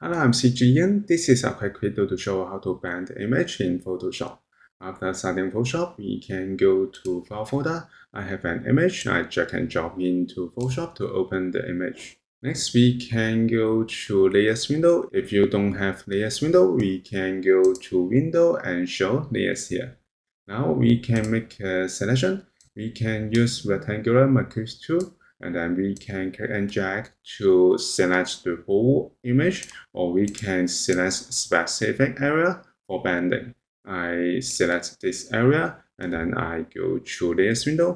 Hello, I'm CGN. This is a quick video to show how to blend image in Photoshop. After starting Photoshop, we can go to File folder. I have an image. I drag and drop into Photoshop to open the image. Next, we can go to Layers window. If you don't have Layers window, we can go to Window and show Layers here. Now we can make a selection. We can use rectangular marquee tool, and then we can click and drag to select the whole image, or we can select specific area for blending. I select this area, and then I go to Layers window.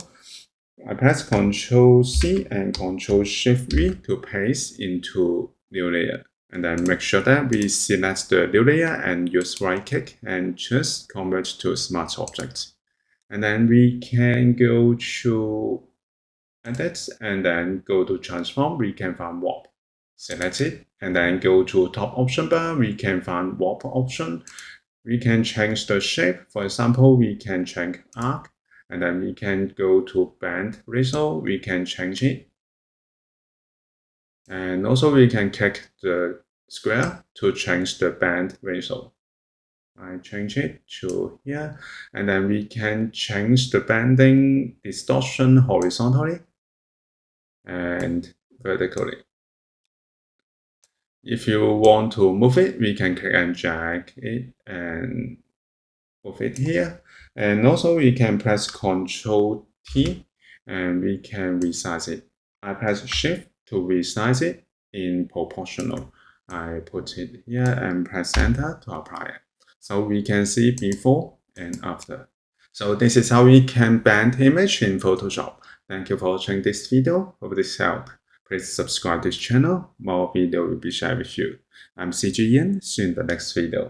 I press Ctrl C and Ctrl Shift V to paste into new layer. And then make sure that we select the new layer and use right click and choose Convert to Smart Object. And then we can go to Edit and then go to Transform. We can find Warp. Select it and then go to top option bar. We can find Warp option. We can change the shape. For example, we can change arc. And then we can go to band ratio, we can change it. And also we can click the square to change the band ratio. I change it to here. And then we can change the banding distortion horizontally and vertically. If you want to move it, we can click and drag it and move it here. And also we can press Ctrl T and we can resize it. I press Shift to resize it in proportional. I put it here and press Enter to apply it. So we can see before and after. So this is how we can blend image in Photoshop. Thank you for watching this video. Hope this helped. Please subscribe this channel. More video will be shared with you. I'm CG Ian. See you in the next video.